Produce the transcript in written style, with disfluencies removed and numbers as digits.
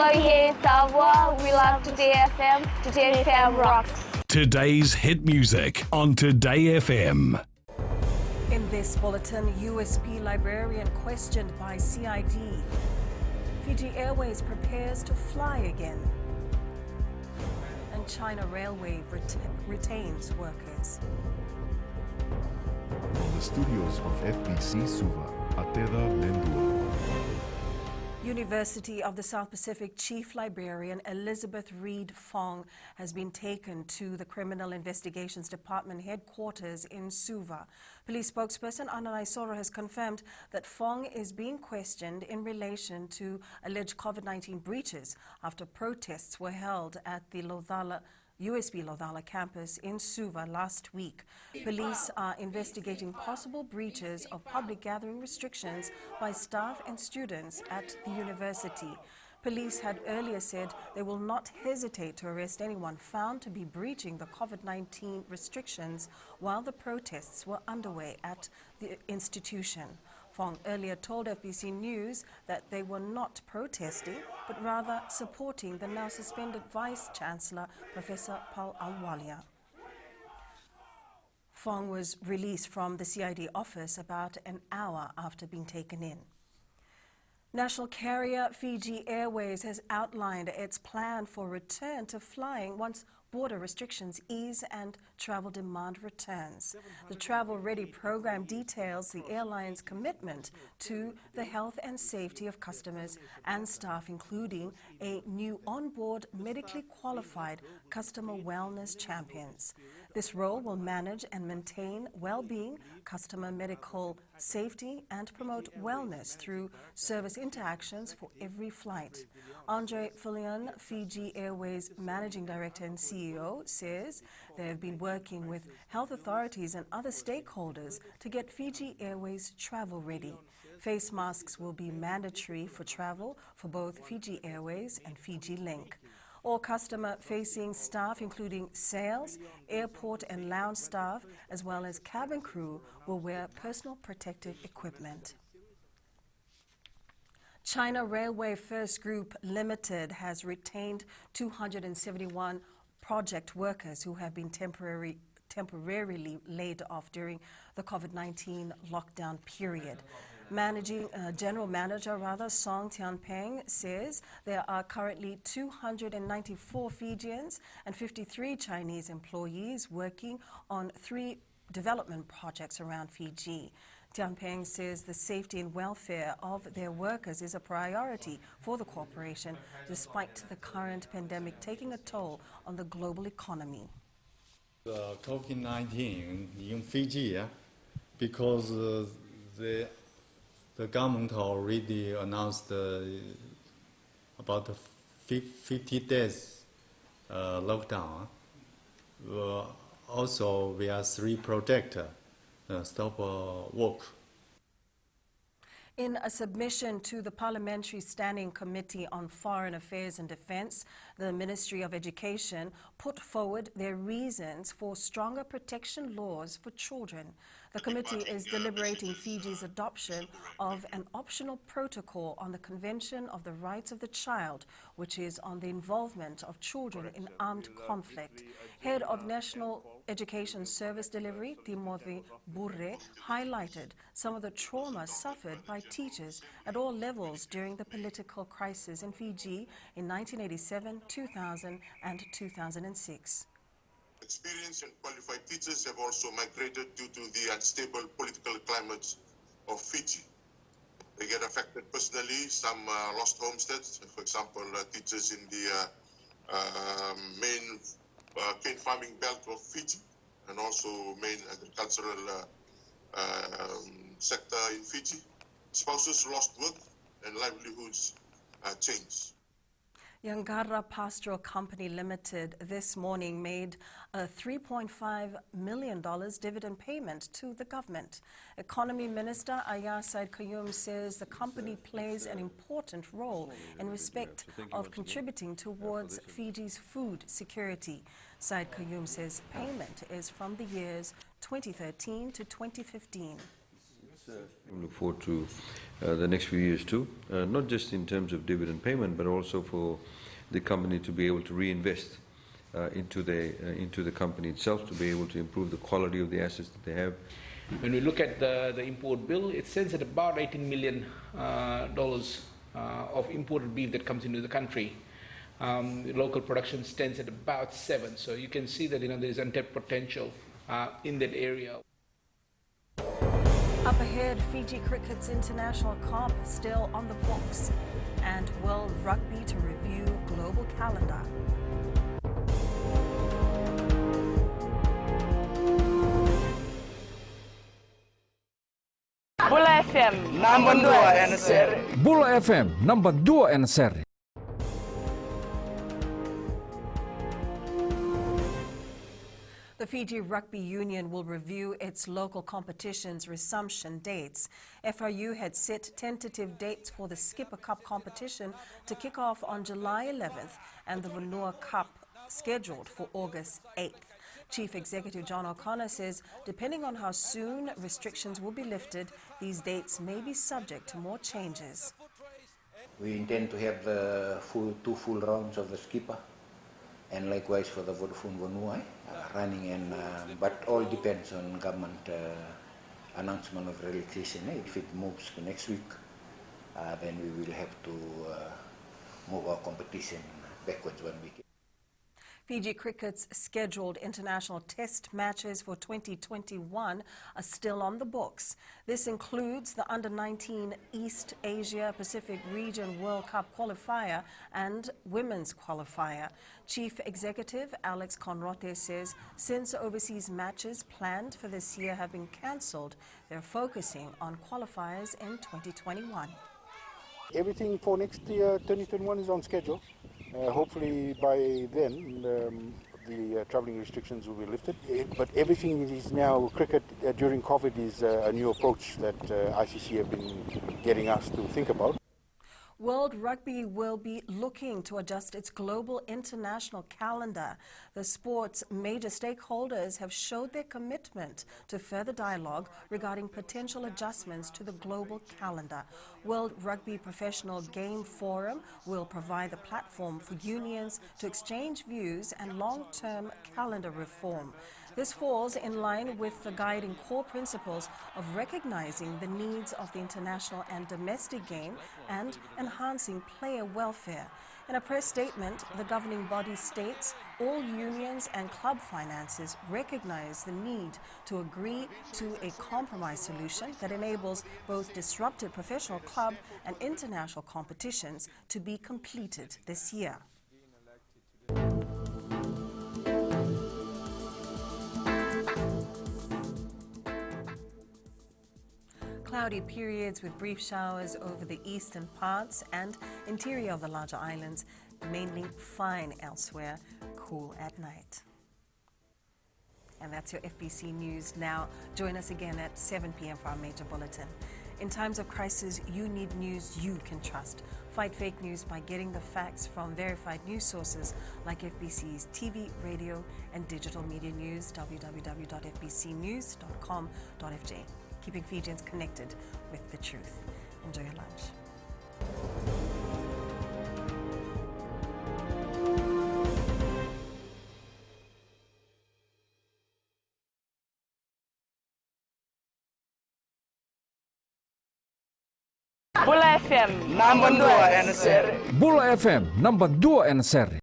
Soyez savoir, we love Today FM. Today FM rocks. Today's hit music on Today FM. In this bulletin, USP librarian questioned by CID. Fiji Airways prepares to fly again. And China Railway retains workers. From the studios of FBC Suva, Ateda Lendua. University of the South Pacific Chief Librarian Elizabeth Reed Fong has been taken to the Criminal Investigations Department headquarters in Suva. Police spokesperson Anna Isoro has confirmed that Fong is being questioned in relation to alleged COVID-19 breaches after protests were held at the USP Lodhala campus in Suva last week. Police are investigating possible breaches of public gathering restrictions by staff and students at the university. Police had earlier said they will not hesitate to arrest anyone found to be breaching the COVID-19 restrictions while the protests were underway at the institution. Fong earlier told FBC News that they were not protesting, but rather supporting the now suspended Vice-Chancellor, Professor Paul Alwalia. Fong was released from the CID office about an hour after being taken in. National carrier Fiji Airways has outlined its plan for return to flying once border restrictions ease and travel demand returns. The Travel Ready program details the airline's commitment to the health and safety of customers and staff, including a new onboard medically qualified customer wellness champions. This role will manage and maintain well-being, customer medical safety, and promote wellness through service interactions for every flight. Andre Filion, Fiji Airways Managing Director and CEO, says they have been working with health authorities and other stakeholders to get Fiji Airways travel ready. Face masks will be mandatory for travel for both Fiji Airways and Fiji Link. All customer-facing staff, including sales, airport and lounge staff, as well as cabin crew, will wear personal protective equipment. China Railway First Group Limited has retained 271 project workers who have been temporarily laid off during the COVID-19 lockdown period. General Manager Song Tianpeng says there are currently 294 Fijians and 53 Chinese employees working on 3 development projects around Fiji. Tianpeng says the safety and welfare of their workers is a priority for the corporation, despite the current pandemic taking a toll on the global economy. The COVID-19 in Fiji, because the government already announced about 50 days lockdown. Also, we are 3 projects stop work. In a submission to the Parliamentary Standing Committee on Foreign Affairs and Defence, the Ministry of Education put forward their reasons for stronger protection laws for children. The committee is deliberating Fiji's adoption of an optional protocol on the Convention of the Rights of the Child, which is on the involvement of children in armed conflict. Head of National Education Service Delivery, Timothy Burre, highlighted some of the trauma suffered by teachers at all levels during the political crisis in Fiji in 1987, 2000 and 2006. Experienced and qualified teachers have also migrated due to the unstable political climate of Fiji. They get affected personally. Some lost homesteads. For example, teachers in the main cane farming belt of Fiji, and also main agricultural sector in Fiji. Spouses lost work and livelihoods changed. Yangara Pastoral Company Limited this morning made a $3.5 million dividend payment to the government. Economy Minister Ayar Said Kayum says the company plays an important role in respect of contributing towards Fiji's food security. Said Kayum says payment is from the years 2013 to 2015. We look forward to the next few years too, not just in terms of dividend payment, but also for the company to be able to reinvest into the company itself, to be able to improve the quality of the assets that they have. When we look at the import bill, it stands at about $18 million of imported beef that comes into the country. Local production stands at about 7, so you can see that there is untapped potential in that area. Up ahead, Fiji Cricket's international comp still on the books, and World Rugby to review global calendar. Bula FM, number 2 NSR. Bula FM, number 2 NSR. The Fiji Rugby Union will review its local competition's resumption dates. FRU had set tentative dates for the Skipper Cup competition to kick off on July 11th and the VANUA Cup scheduled for August 8th. Chief Executive John O'Connor says depending on how soon restrictions will be lifted, these dates may be subject to more changes. We intend to have the two full rounds of the Skipper, and likewise for the Vodafone VANUA running, and but all depends on government announcement of relaxation. If it moves to next week, then we will have to move our competition backwards 1 week. Fiji Cricket's scheduled international test matches for 2021 are still on the books. This includes the Under-19 East Asia Pacific Region World Cup qualifier and women's qualifier. Chief Executive Alex Conrote says since overseas matches planned for this year have been cancelled, they're focusing on qualifiers in 2021. Everything for next year, 2021, is on schedule. Hopefully by then the travelling restrictions will be lifted. But everything is now cricket during COVID is a new approach that ICC have been getting us to think about. World Rugby will be looking to adjust its global international calendar. The sport's major stakeholders have showed their commitment to further dialogue regarding potential adjustments to the global calendar. World Rugby Professional Game Forum will provide the platform for unions to exchange views and long-term calendar reform. This falls in line with the guiding core principles of recognizing the needs of the international and domestic game and enhancing player welfare. In a press statement, the governing body states all unions and club finances recognize the need to agree to a compromise solution that enables both disrupted professional club and international competitions to be completed this year. Cloudy periods with brief showers over the eastern parts and interior of the larger islands, mainly fine elsewhere, cool at night. And that's your FBC News. Now, join us again at 7 p.m. for our major bulletin. In times of crisis, you need news you can trust. Fight fake news by getting the facts from verified news sources like FBC's TV, radio, and digital media news, www.fbcnews.com.fj. Keeping Fijians connected with the truth. Enjoy your lunch. Bula FM, number 2 NSR. Bula FM, number 2 NSR.